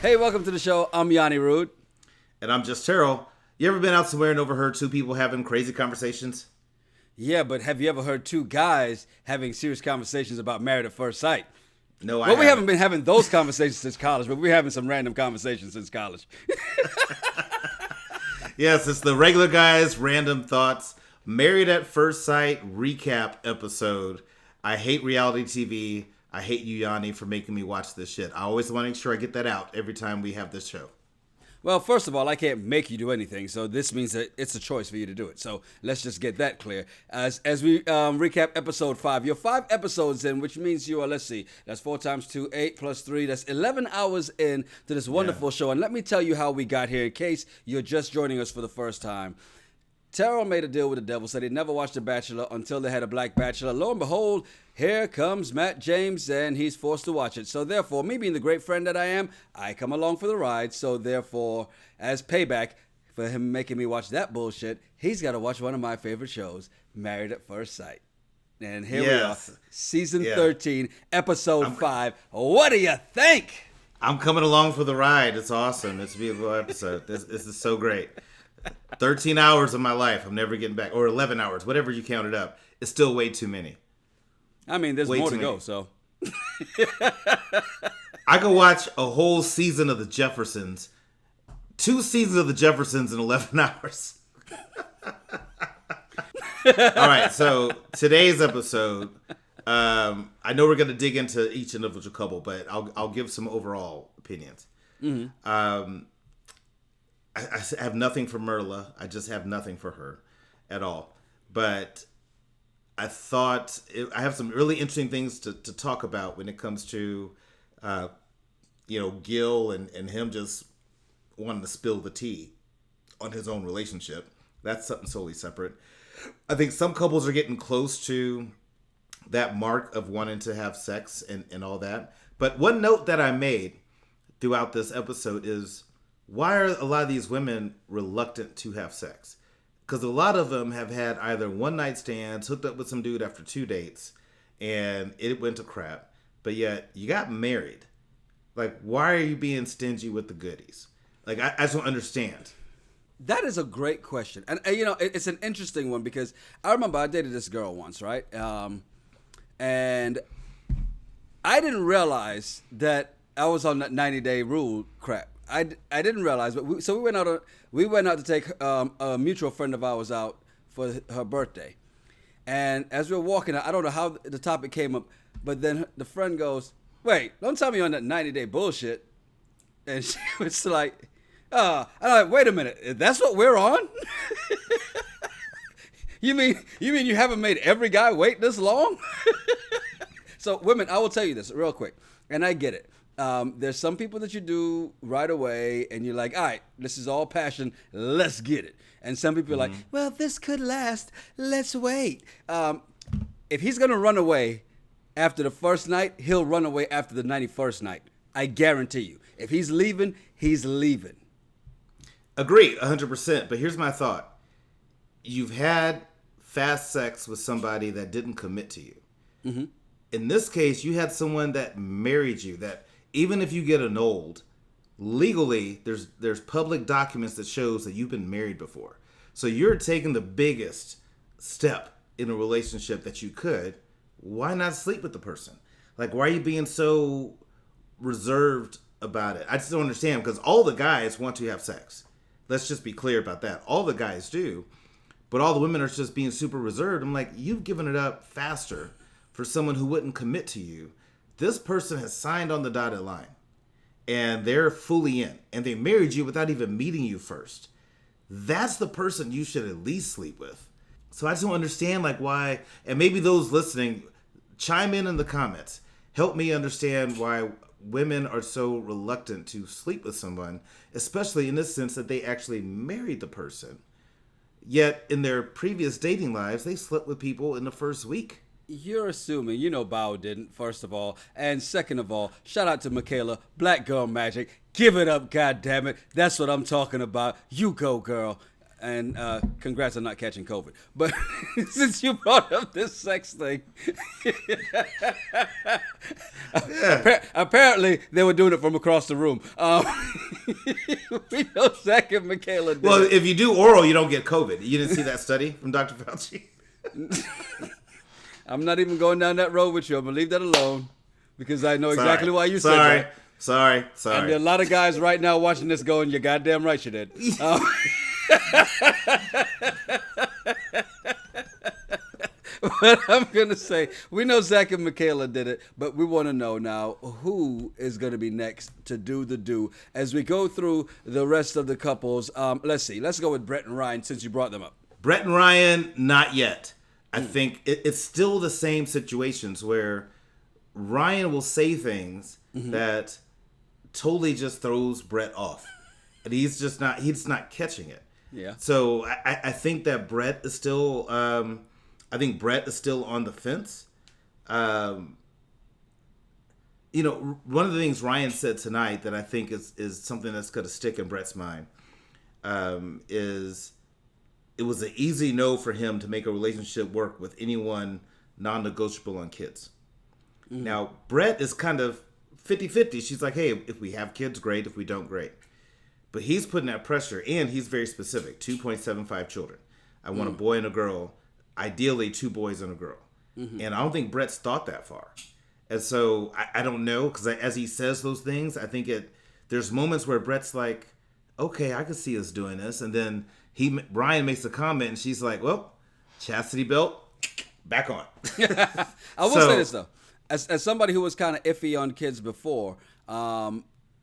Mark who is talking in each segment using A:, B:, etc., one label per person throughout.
A: Hey, welcome to the show. I'm Yanni Rude.
B: And I'm just Terrell. You ever been out somewhere and overheard two people having crazy conversations?
A: Yeah, but have you ever heard two guys having serious conversations about married at first sight?
B: No, I
A: Well, we haven't
B: haven't
A: been having those conversations since college, but we're having some random conversations since college.
B: Yes, it's the regular guys, random thoughts, married at first sight recap episode. I hate reality TV. I hate you, Yanni, for making me watch this shit. I always want to make sure I get that out every time we have this show.
A: Well, first of all, I can't make you do anything, so this means that it's a choice for you to do it. So let's just get that clear. As we recap episode 5, you're 5 episodes in, which means you are, let's see, that's 4 times 2, 8 plus 3, that's 11 hours in to this wonderful show. And let me tell you how we got here in case you're just joining us for the first time. Terrell made a deal with the devil, said he'd never watched The Bachelor until they had a black bachelor. Lo and behold, here comes Matt James, and he's forced to watch it. So therefore, me being the great friend that I am, I come along for the ride. So therefore, as payback for him making me watch that bullshit, he's got to watch one of my favorite shows, Married at First Sight. And here we are, season 13, episode 5. What do you think?
B: I'm coming along for the ride. It's awesome. It's a beautiful episode. This is so great. 13 hours of my life, I'm never getting back. Or 11 hours, whatever you counted up. It's still way too many.
A: I mean, there's more to go, so.
B: I could watch a whole season of The Jeffersons. 2 seasons of The Jeffersons in 11 hours. All right, so today's episode, I know we're going to dig into each individual couple, but I'll give some overall opinions. Mm-hmm. I have nothing for Myrla. I just have nothing for her at all. But I thought I have some really interesting things to talk about when it comes to, Gil and him just wanting to spill the tea on his own relationship. That's something totally separate. I think some couples are getting close to that mark of wanting to have sex and all that. But one note that I made throughout this episode is, why are a lot of these women reluctant to have sex? Because a lot of them have had either one night stands, hooked up with some dude after 2 dates, and it went to crap. But yet, you got married. Like, why are you being stingy with the goodies? Like, I just don't understand.
A: That is a great question. And it's an interesting one because I remember I dated this girl once, right? And I didn't realize that I was on that 90-day rule crap. I didn't realize, but we went out to take a mutual friend of ours out for her birthday, and as we were walking, I don't know how the topic came up, but then the friend goes, "Wait, don't tell me you're on that 90-day bullshit," and she was like, and I'm like, "Wait a minute, that's what we're on? You mean you haven't made every guy wait this long?" So women, I will tell you this real quick, and I get it. There's some people that you do right away and you're like, all right, this is all passion, let's get it. And some people are like, well, this could last, let's wait. If he's going to run away after the first night, he'll run away after the 91st night. I guarantee you. If he's leaving, he's leaving.
B: Agreed, 100%. But here's my thought. You've had fast sex with somebody that didn't commit to you. Mm-hmm. In this case, you had someone that married you, that even if you get annulled, legally, there's public documents that shows that you've been married before. So you're taking the biggest step in a relationship that you could. Why not sleep with the person? Like, why are you being so reserved about it? I just don't understand, because all the guys want to have sex. Let's just be clear about that. All the guys do. But all the women are just being super reserved. I'm like, you've given it up faster for someone who wouldn't commit to you. This person has signed on the dotted line and they're fully in, and they married you without even meeting you first. That's the person you should at least sleep with. So I just don't understand, like, why, and maybe those listening, chime in the comments. Help me understand why women are so reluctant to sleep with someone, especially in this sense that they actually married the person. Yet in their previous dating lives, they slept with people in the first week.
A: You're assuming, Bao didn't, first of all. And second of all, shout out to Michaela, Black Girl Magic. Give it up, goddammit. That's what I'm talking about. You go, girl. And congrats on not catching COVID. But since you brought up this sex thing, apparently they were doing it from across the room. We know Zach and Michaela did
B: Well,
A: it.
B: if you do oral, you don't get COVID. You didn't see that study from Dr. Fauci?
A: I'm not even going down that road with you. I'm going to leave that alone because I know exactly why you said that.
B: Sorry.
A: And there are a lot of guys right now watching this going, you're goddamn right you did. But I'm going to say, we know Zach and Michaela did it, but we want to know now who is going to be next to do the do. As we go through the rest of the couples, let's see. Let's go with Brett and Ryan since you brought them up.
B: Brett and Ryan, not yet. I think it's still the same situations where Ryan will say things that totally just throws Brett off. And he's not catching it.
A: Yeah.
B: So I think that Brett is still, I think Brett is still on the fence. One of the things Ryan said tonight that I think is something that's going to stick in Brett's mind is it was an easy no for him to make a relationship work with anyone non-negotiable on kids. Now, Brett is kind of 50-50. She's like, hey, if we have kids, great. If we don't, great. But he's putting that pressure, and he's very specific. 2.75 children. I want a boy and a girl, ideally 2 boys and a girl. And I don't think Brett's thought that far. And so I don't know, because as he says those things, I think there's moments where Brett's like, okay, I could see us doing this. And then Brian makes a comment, and she's like, well, chastity belt, back on.
A: I will say this, though. As somebody who was kind of iffy on kids before,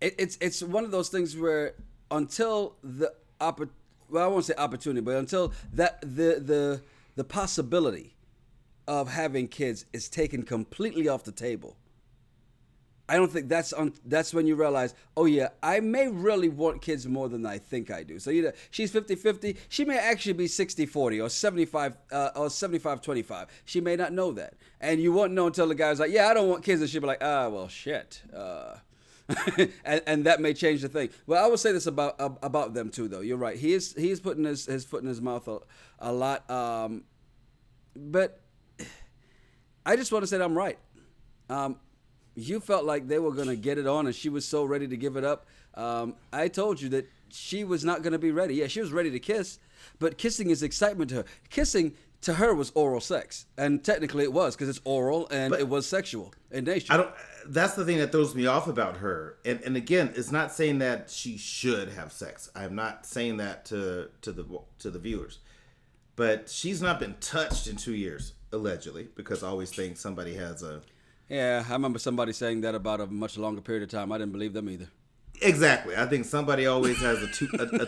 A: it's one of those things where until I won't say opportunity, but until that the possibility of having kids is taken completely off the table, I don't think that's when you realize, oh yeah, I may really want kids more than I think I do. So she's 50-50. She may actually be 60-40 or 75-25. She may not know that. And you won't know until the guy's like, yeah, I don't want kids. And she'll be like, well, shit. and that may change the thing. Well, I would say this about them too, though. You're right. He's putting his foot in his mouth a lot. But I just want to say that I'm right. You felt like they were going to get it on and she was so ready to give it up. I told you that she was not going to be ready. Yeah, she was ready to kiss, but kissing is excitement to her. Kissing to her was oral sex, and technically it was because it's oral and it was sexual in nature.
B: That's the thing that throws me off about her. And again, it's not saying that she should have sex. I'm not saying that to the viewers. But she's not been touched in 2 years, allegedly, because I always think somebody has a...
A: Yeah, I remember somebody saying that about a much longer period of time. I didn't believe them either.
B: Exactly. I think somebody always has a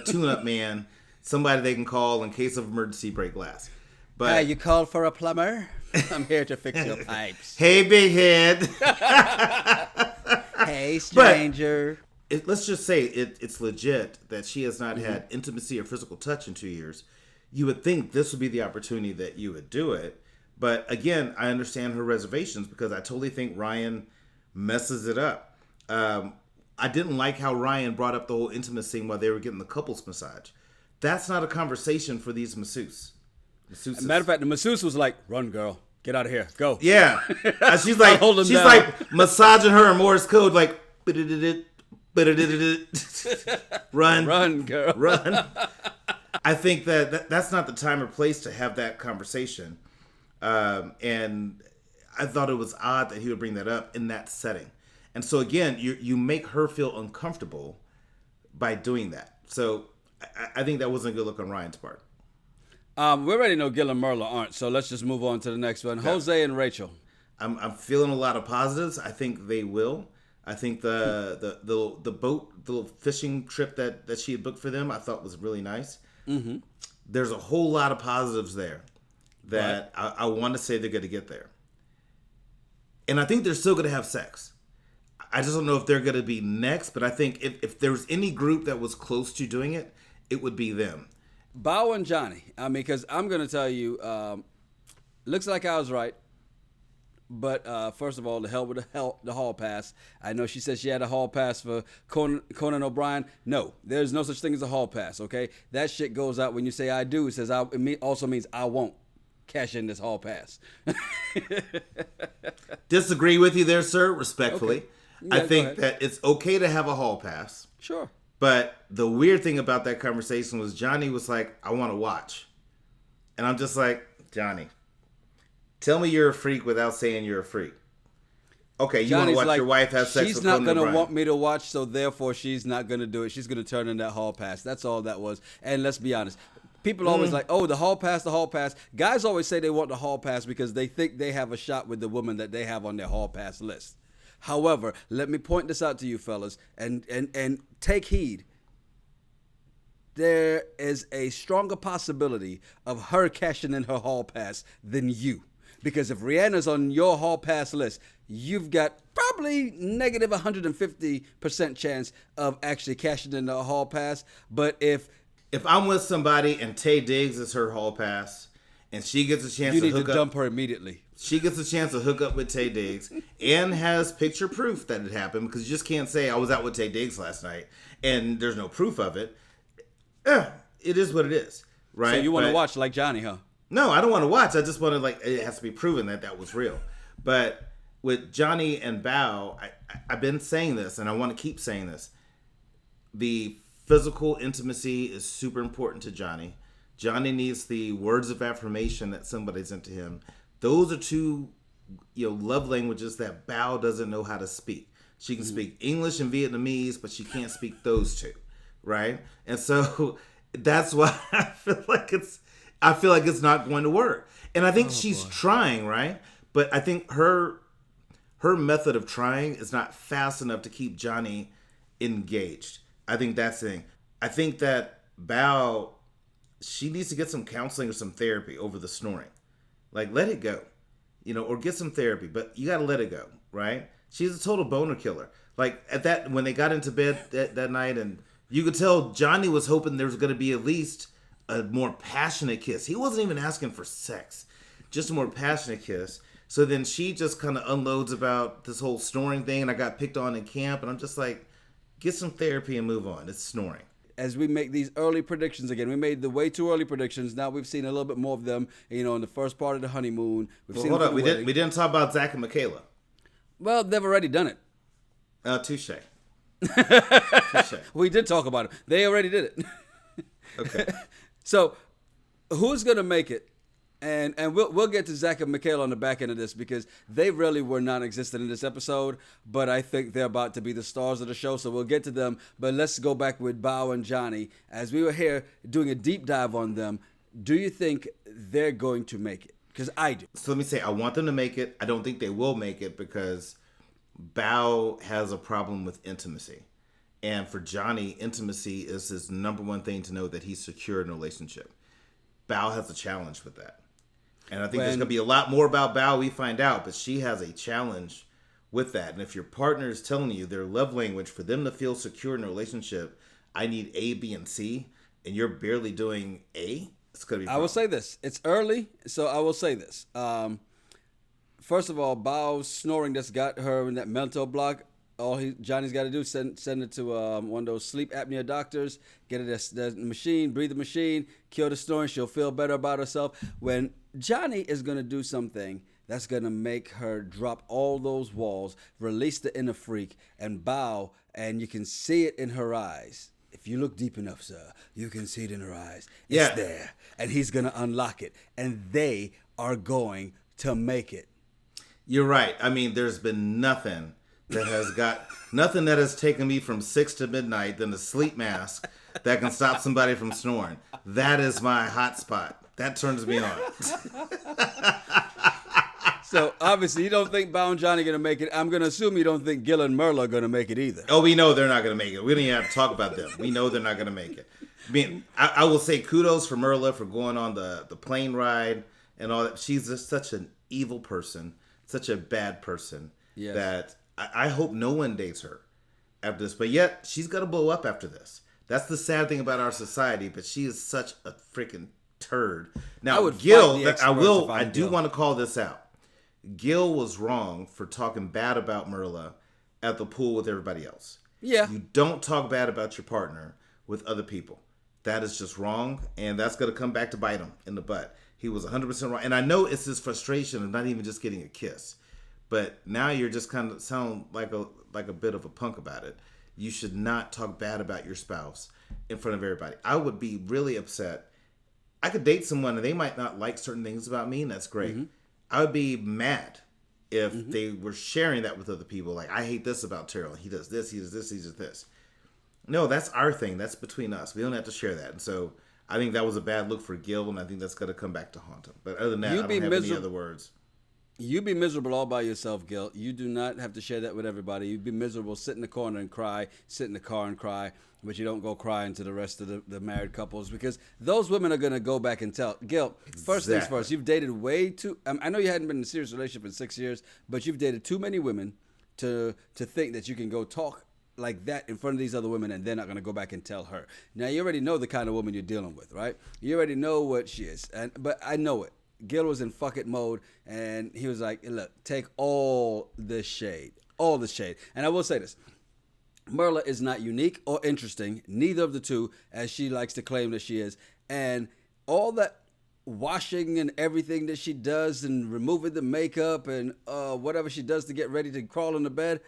B: tune-up man, somebody they can call in case of emergency, break glass. But
A: hey, you called for a plumber? I'm here to fix your pipes.
B: Hey, big head.
A: Hey, stranger.
B: But let's just say it's legit that she has not had intimacy or physical touch in 2 years. You would think this would be the opportunity that you would do it. But again, I understand her reservations because I totally think Ryan messes it up. I didn't like how Ryan brought up the whole intimacy while they were getting the couples massage. That's not a conversation for these masseuses.
A: Matter of fact, the masseuse was like, "Run, girl, get out of here, go."
B: Yeah, she's like massaging her in Morse code, like, run,
A: girl,
B: run. I think that's not the time or place to have that conversation. And I thought it was odd that he would bring that up in that setting. And so again, you make her feel uncomfortable by doing that. So I think that wasn't a good look on Ryan's part.
A: We already know Gil and Myrla aren't, so let's just move on to the next one. Yeah. Jose and Rachel.
B: I'm feeling a lot of positives. I think they will. I think the boat, the little fishing trip that she had booked for them, I thought was really nice. Mm-hmm. There's a whole lot of positives there that I want to say they're going to get there. And I think they're still going to have sex. I just don't know if they're going to be next, but I think if there was any group that was close to doing it, it would be them.
A: Bao and Johnny. I mean, because I'm going to tell you, looks like I was right. But first of all, the hell with the hall pass. I know she said she had a hall pass for Conan O'Brien. No, there's no such thing as a hall pass. Okay, that shit goes out when you say I do. It says also means I won't cash in this hall pass.
B: Disagree with you there, sir. Respectfully,
A: Okay. Yeah,
B: I
A: go
B: think
A: ahead.
B: that it's okay to have a hall pass.
A: Sure.
B: But the weird thing about that conversation was Johnny was like, "I want to watch," and I'm just like, Johnny, tell me you're a freak without saying you're a freak. Okay, you want to
A: Johnny's
B: watch
A: like,
B: your wife have sex
A: she's
B: with
A: not
B: Conan
A: going to
B: O'Brien.
A: want me to watch, so therefore she's not going to do it. She's going to turn in that hall pass. That's all that was. And let's be honest. People always like, oh, the hall pass, the hall pass. Guys always say they want the hall pass because they think they have a shot with the woman that they have on their hall pass list. However, let me point this out to you fellas and take heed. There is a stronger possibility of her cashing in her hall pass than you. Because if Rihanna's on your hall pass list, you've got probably negative 150% chance of actually cashing in the hall pass. But if
B: I'm with somebody and Tay Diggs is her hall pass, and she gets a chance
A: you
B: to
A: need
B: hook
A: to
B: up,
A: dump her immediately.
B: she gets a chance to hook up with Tay Diggs and has picture proof that it happened, because you just can't say I was out with Tay Diggs last night and there's no proof of it. It is what it is, right?
A: So you want to
B: But-
A: watch like Johnny, huh?
B: No, I don't want to watch. I just want to, like, it has to be proven that that was real. But with Johnny and Bao, I've been saying this, and I want to keep saying this. The physical intimacy is super important to Johnny. Johnny needs the words of affirmation that somebody's into him. Those are two, love languages that Bao doesn't know how to speak. She can speak English and Vietnamese, but she can't speak those two, right? And so that's why I feel like it's not going to work. And I think she's trying, right? But I think her method of trying is not fast enough to keep Johnny engaged. I think that's the thing. I think that Bao, she needs to get some counseling or some therapy over the snoring. Like, let it go, or get some therapy, but you got to let it go, right? She's a total boner killer. Like, when they got into bed that night, and you could tell Johnny was hoping there was going to be at least a more passionate kiss. He wasn't even asking for sex, just a more passionate kiss. So then she just kind of unloads about this whole snoring thing, and I got picked on in camp, and I'm just like, get some therapy and move on. It's snoring.
A: As we make these early predictions again, we made the way too early predictions. Now we've seen a little bit more of them, in the first part of the honeymoon.
B: Hold up, we didn't talk about Zach and Michaela.
A: Well, they've already done it.
B: Touche.
A: We did talk about it. They already did it.
B: Okay.
A: So, who's gonna make it? And we'll get to Zach and Michaela on the back end of this because they really were non-existent in this episode, but I think they're about to be the stars of the show, so we'll get to them. But let's go back with Bao and Johnny. As we were here doing a deep dive on them, do you think they're going to make it? Because I do.
B: So let me say, I want them to make it. I don't think they will make it because Bao has a problem with intimacy. And for Johnny, intimacy is his number one thing to know that he's secure in a relationship. Bao has a challenge with that. And I think there's going to be a lot more about Bao we find out, but she has a challenge with that. And if your partner is telling you their love language for them to feel secure in a relationship, I need A, B, and C, and you're barely doing A, it's going to be a
A: I will
B: problem.
A: say this. It's early, so I will say this. First of all, Bao's snoring that's got her in that mental block. Johnny's got to do is send it to one of those sleep apnea doctors, get it the machine, breathe the machine, kill the snoring. She'll feel better about herself. When Johnny is going to do something that's going to make her drop all those walls, release the inner freak, and bow, and you can see it in her eyes. If you look deep enough, sir, you can see it in her eyes. It's there. And he's going to unlock it. And they are going to make it.
B: You're right. I mean, there's been nothing that has taken me from 6 to midnight than a sleep mask that can stop somebody from snoring. That is my hot spot. That turns me on.
A: So, obviously, you don't think Bao and Johnny are going to make it. I'm going to assume you don't think Gil and Myrla are going to make it either.
B: Oh, we know they're not going to make it. We don't even have to talk about them. We know they're not going to make it. I mean, I will say kudos for Myrla for going on the plane ride and all that. She's just such an evil person, such a bad person that I hope no one dates her after this. But yet, she's going to blow up after this. That's the sad thing about our society, but she is such a freaking turd. Now, Gil, I do want to call this out. Gil was wrong for talking bad about Myrla at the pool with everybody else.
A: Yeah.
B: You don't talk bad about your partner with other people. That is just wrong, and that's going to come back to bite him in the butt. He was 100% wrong. And I know it's his frustration of not even just getting a kiss. But now you're just kind of sound like a bit of a punk about it. You should not talk bad about your spouse in front of everybody. I would be really upset. I could date someone and they might not like certain things about me, and that's great. Mm-hmm. I would be mad if they were sharing that with other people. Like, I hate this about Terrell. He does this, he does this, he does this. No, that's our thing. That's between us. We don't have to share that. And so I think that was a bad look for Gil, and I think that's going to come back to haunt him. But other than that, I don't have any other words.
A: You be miserable all by yourself, Gil. You do not have to share that with everybody. You'd be miserable, sit in the corner and cry, sit in the car and cry, but you don't go crying to the rest of the married couples, because those women are going to go back and tell. Gil, first things first, you've dated way too... I know you hadn't been in a serious relationship in 6 years, but you've dated too many women to think that you can go talk like that in front of these other women and they're not going to go back and tell her. Now, you already know the kind of woman you're dealing with, right? You already know what she is, but I know it. Gil was in fuck it mode, and he was like, look, take all this shade. And I will say this. Myrla is not unique or interesting, neither of the two, as she likes to claim that she is. And all that washing and everything that she does and removing the makeup and whatever she does to get ready to crawl into bed,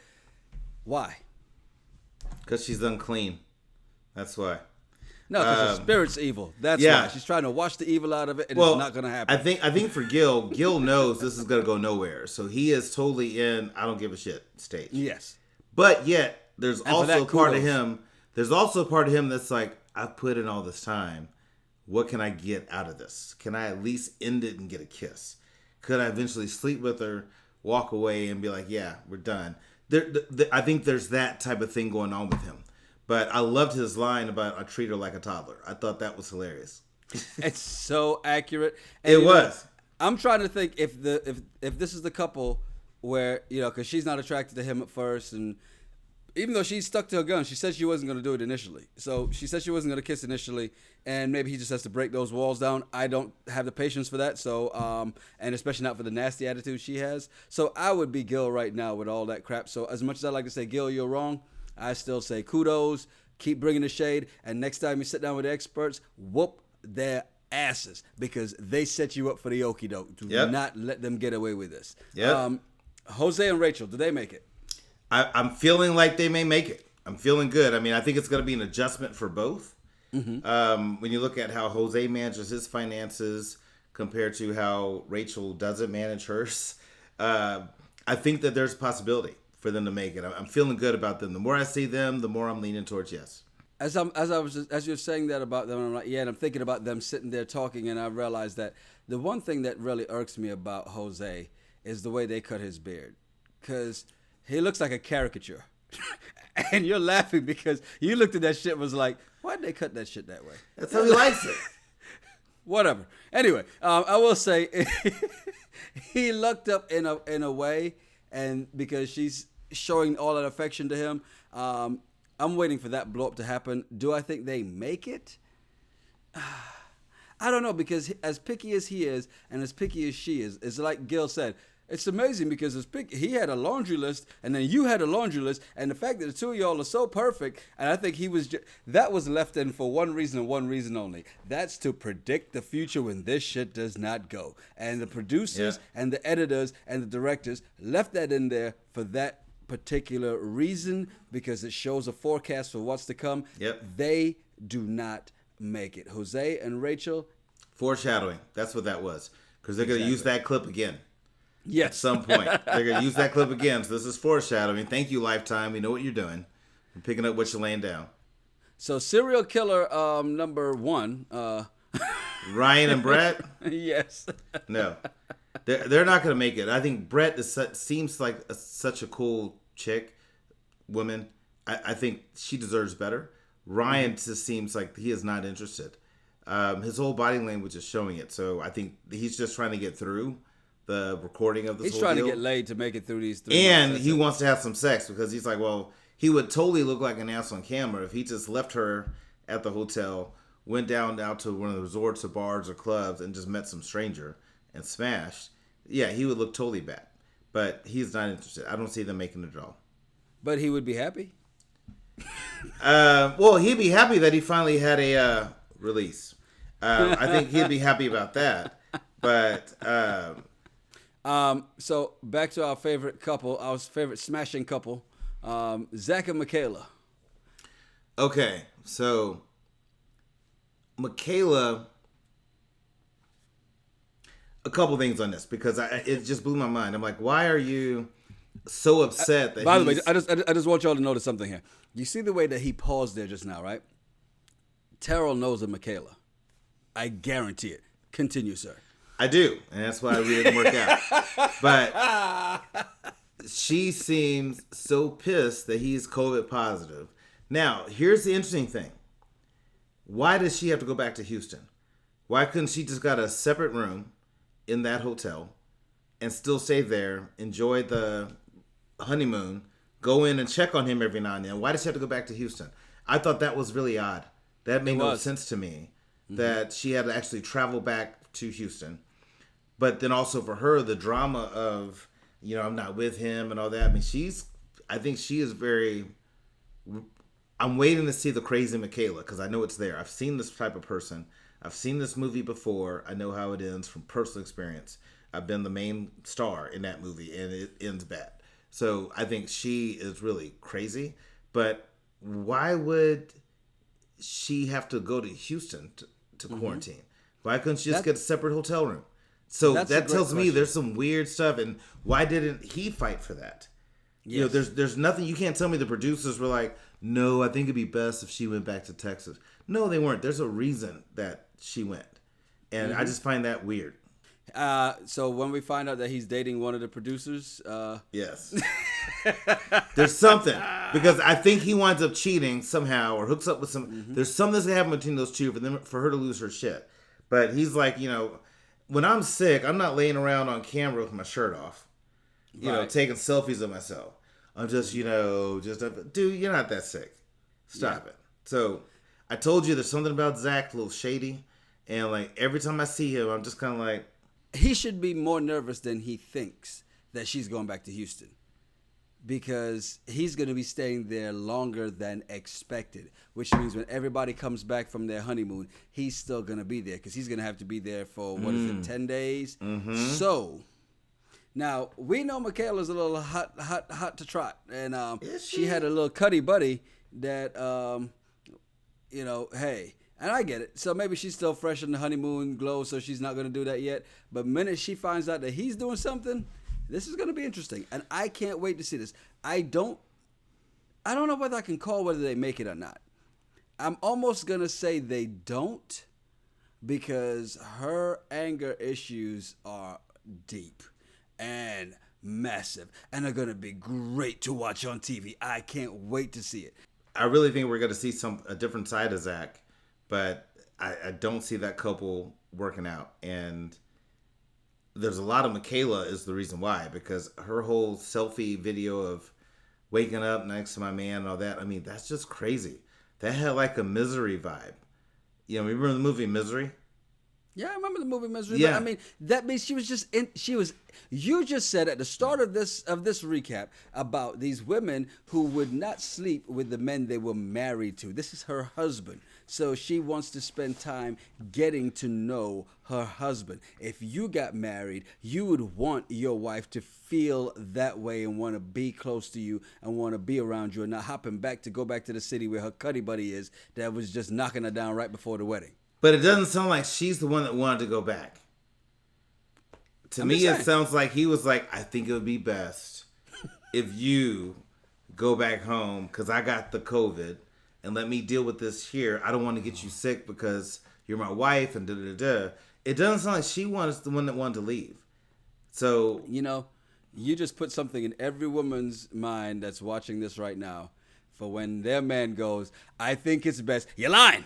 A: why?
B: Because she's unclean. That's why.
A: No, because her spirit's evil. That's why. She's trying to wash the evil out of it, and it's not going to happen.
B: I think for Gil knows this is going to go nowhere. So he is totally in I don't give a shit stage.
A: Yes.
B: But yet, there's also a part of him that's like, I've put in all this time. What can I get out of this? Can I at least end it and get a kiss? Could I eventually sleep with her, walk away, and be like, yeah, we're done? I think there's that type of thing going on with him. But I loved his line about I treat her like a toddler. I thought that was hilarious.
A: It's so accurate. And
B: it was.
A: I'm trying to think if this is the couple where, because she's not attracted to him at first, and even though she's stuck to her gun, she said she wasn't going to do it initially. So she said she wasn't going to kiss initially, and maybe he just has to break those walls down. I don't have the patience for that, so and especially not for the nasty attitude she has. So I would be Gil right now with all that crap. So as much as I like to say, Gil, you're wrong, I still say kudos, keep bringing the shade, and next time you sit down with the experts, whoop their asses, because they set you up for the okie doke. Do not let them get away with this.
B: Yep.
A: Jose and Rachel, do they make it?
B: I'm feeling like they may make it. I'm feeling good. I mean, I think it's going to be an adjustment for both. Mm-hmm. When you look at how Jose manages his finances compared to how Rachel doesn't manage hers, I think that there's a possibility for them to make it. I'm feeling good about them. The more I see them, the more I'm leaning towards yes.
A: As you're saying that about them, I'm like, and I'm thinking about them sitting there talking, and I realized that the one thing that really irks me about Jose is the way they cut his beard, because he looks like a caricature. And you're laughing because you looked at that shit and was like, why'd they cut that shit that way?
B: That's how he likes it.
A: Whatever. Anyway, I will say he looked up in a way, and because she's showing all that affection to him, I'm waiting for that blow up to happen. Do I think they make it? I don't know, because as picky as he is and as picky as she is, it's like Gil said, it's amazing because he had a laundry list, and then you had a laundry list, and the fact that the two of y'all are so perfect, and I think that was left in for one reason and one reason only. That's to predict the future when this shit does not go. And the producers and the editors and the directors left that in there for that particular reason, because it shows a forecast for what's to come.
B: Yep.
A: They do not make it. Jose and Rachel.
B: Foreshadowing. That's what that was. Because they're going to use that clip again.
A: Yes.
B: At some point. They're going to use that clip again. So this is foreshadowing. Thank you, Lifetime. We know what you're doing. We're picking up what you're laying down.
A: So serial killer number one.
B: Ryan and Brett?
A: Yes.
B: No. They're not going to make it. I think Brett seems like such a cool woman. I think she deserves better. Ryan just seems like he is not interested. His whole body language is showing it. So I think he's just trying to get through the recording of this whole deal.
A: He's trying to get laid to make it through these 3
B: months. And he
A: it.
B: wants to have some sex because he's like, well, he would totally look like an ass on camera if he just left her at the hotel, went down to one of the resorts or bars or clubs and just met some stranger and smashed. Yeah, he would look totally bad. But he's not interested. I don't see them making it at all.
A: But he would be happy.
B: Well, he'd be happy that he finally had a release. I think he'd be happy about that. But
A: so back to our favorite couple, our favorite smashing couple, Zach and Michaela.
B: okay, so Michaela, a couple things on this because it just blew my mind. I'm like, why are you so upset that?
A: By the way, I just want y'all to notice something here. You see the way that he paused there just now, right? Terrell knows of Michaela. I guarantee it. Continue, sir.
B: I do, and that's why it didn't work out. But she seems so pissed that he's COVID positive. Now, here's the interesting thing. Why does she have to go back to Houston? Why couldn't she just got a separate room in that hotel and still stay there, enjoy the honeymoon, go in and check on him every now and then? Why does she have to go back to Houston? I thought that was really odd. That made no sense to me, that she had to actually travel back to Houston. But then also for her, the drama of, I'm not with him and all that. I mean, I think she is very, I'm waiting to see the crazy Michaela because I know it's there. I've seen this type of person. I've seen this movie before. I know how it ends from personal experience. I've been the main star in that movie and it ends bad. So I think she is really crazy. But why would she have to go to Houston to quarantine? Why couldn't she just get a separate hotel room? So that tells me there's some weird stuff. And why didn't he fight for that? Yes. There's nothing. You can't tell me the producers were like, no, I think it'd be best if she went back to Texas. No, they weren't. There's a reason that she went. And I just find that weird.
A: So when we find out that he's dating one of the producers,
B: yes, there's something, because I think he winds up cheating somehow or hooks up with some. There's something that's gonna happen between those two for her to lose her shit. But he's like, when I'm sick, I'm not laying around on camera with my shirt off, taking selfies of myself. I'm just, dude, you're not that sick. Stop it. So I told you there's something about Zach a little shady, and like every time I see him, I'm just kind of like.
A: He should be more nervous than he thinks that she's going back to Houston, because he's going to be staying there longer than expected, which means when everybody comes back from their honeymoon, he's still going to be there because he's going to have to be there for, 10 days? So now we know Michaela's a little hot to trot, and she had a little cuddy buddy that, hey. And I get it. So maybe she's still fresh in the honeymoon glow, so she's not going to do that yet. But the minute she finds out that he's doing something, this is going to be interesting. And I can't wait to see this. I don't know whether I can call whether they make it or not. I'm almost going to say they don't, because her anger issues are deep and massive and are going to be great to watch on TV. I can't wait to see it.
B: I really think we're going to see a different side of Zach. But I don't see that couple working out. And there's a lot of Michaela is the reason why, because her whole selfie video of waking up next to my man and all that, I mean, that's just crazy. That had like a Misery vibe. Remember the movie Misery?
A: Yeah, I remember the movie Misery.
B: Yeah.
A: But, I mean, that means you just said at the start of this recap about these women who would not sleep with the men they were married to. This is her husband. So she wants to spend time getting to know her husband. If you got married, you would want your wife to feel that way and want to be close to you and want to be around you and not go back to the city where her cuddy buddy is that was just knocking her down right before the wedding.
B: But it doesn't sound like she's the one that wanted to go back. To me, it sounds like he was like, I think it would be best if you go back home because I got the COVID and let me deal with this here. I don't want to get you sick because you're my wife and da-da-da-da. It doesn't sound like she was the one that wanted to leave. So,
A: you just put something in every woman's mind that's watching this right now for when their man goes, I think it's best. You're lying.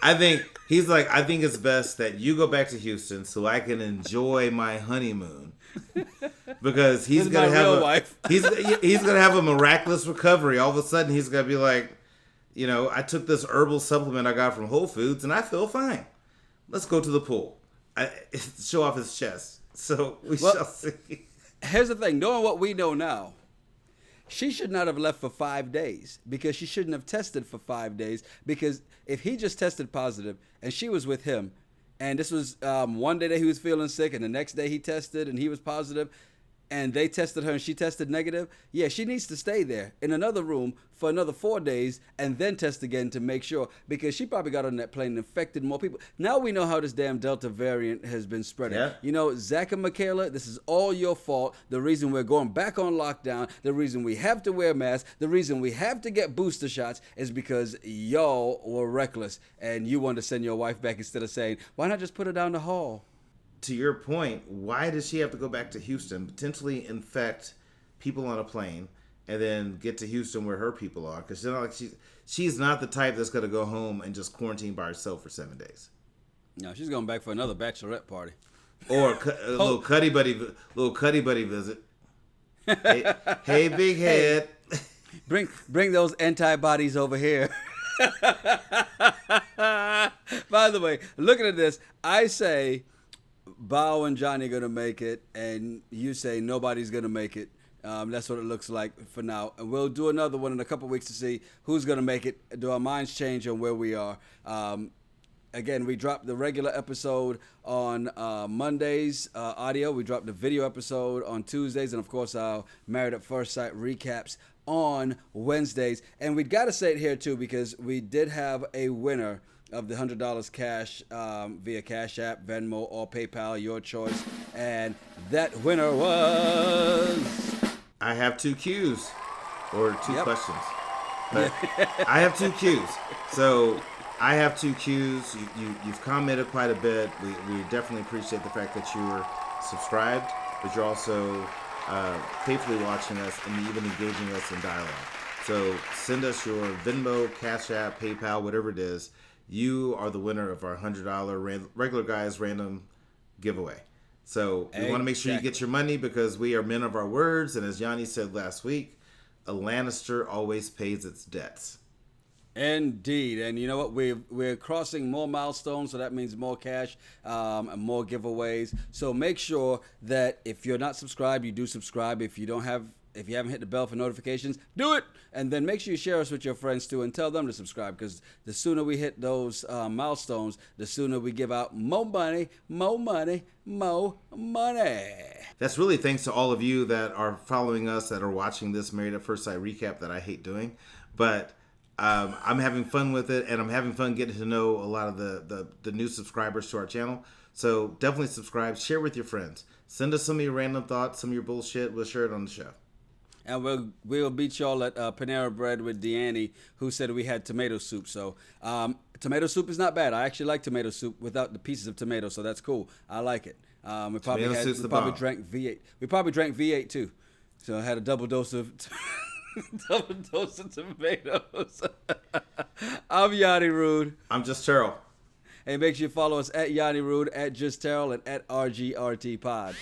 B: I think it's best that you go back to Houston so I can enjoy my honeymoon, because he's gonna have a miraculous recovery. All of a sudden, he's gonna be like, I took this herbal supplement I got from Whole Foods and I feel fine. Let's go to the pool. show off his chest. So we shall see.
A: Here's the thing. Knowing what we know now, she should not have left for 5 days because she shouldn't have tested for 5 days, because if he just tested positive and she was with him, and this was one day that he was feeling sick and the next day he tested and he was positive, and they tested her and she tested negative, yeah, she needs to stay there in another room for another 4 days and then test again to make sure, because she probably got on that plane and infected more people. Now we know how this damn Delta variant has been spreading.
B: Yeah.
A: You know, Zach and Michaela, this is all your fault. The reason we're going back on lockdown, the reason we have to wear masks, the reason we have to get booster shots is because y'all were reckless and you wanted to send your wife back instead of saying, why not just put her down the hall?
B: To your point, why does she have to go back to Houston, potentially infect people on a plane, and then get to Houston where her people are? Because she's not the type that's going to go home and just quarantine by herself for 7 days.
A: No, she's going back for another bachelorette party.
B: Or a little cuddy buddy visit. Hey, big head.
A: Bring those antibodies over here. By the way, looking at this, I say Bao and Johnny are going to make it, and you say nobody's going to make it. That's what it looks like for now. And we'll do another one in a couple weeks to see who's going to make it. Do our minds change on where we are? Again, we dropped the regular episode on Mondays, audio. We dropped the video episode on Tuesdays. And, of course, our Married at First Sight recaps on Wednesdays. And we've got to say it here, too, because we did have a winner of the $100 cash via Cash App, Venmo, or PayPal, your choice. And that winner was...
B: I have 2 Qs, or 2 questions. But I have 2 Qs. So I have 2 Qs. You've commented quite a bit. We definitely appreciate the fact that you're subscribed, but you're also faithfully watching us and even engaging us in dialogue. So send us your Venmo, Cash App, PayPal, whatever it is. You are the winner of our $100 regular guys random giveaway. So we want to make sure you get your money, because we are men of our words. And as Yanni said last week, a Lannister always pays its debts.
A: Indeed. And you know what? We're crossing more milestones, so that means more cash and more giveaways. So make sure that if you're not subscribed, you do subscribe. If you haven't hit the bell for notifications, do it. And then make sure you share us with your friends too and tell them to subscribe, because the sooner we hit those milestones, the sooner we give out more money, more money, more money.
B: That's really thanks to all of you that are following us, that are watching this Married at First Sight recap that I hate doing. But I'm having fun with it, and I'm having fun getting to know a lot of the new subscribers to our channel. So definitely subscribe, share with your friends. Send us some of your random thoughts, some of your bullshit. We'll share it on the show.
A: And we'll beat y'all at Panera Bread with Deanne, who said we had tomato soup. So tomato soup is not bad. I actually like tomato soup without the pieces of tomato, so that's cool. I like it. We probably drank V8. We probably drank V8 too. So I had a double dose of tomatoes. I'm Yanni Rude.
B: I'm Just Terrell.
A: Hey, make sure you follow us at Yanni Rude, at Just Terrell, and at RGRT Pod.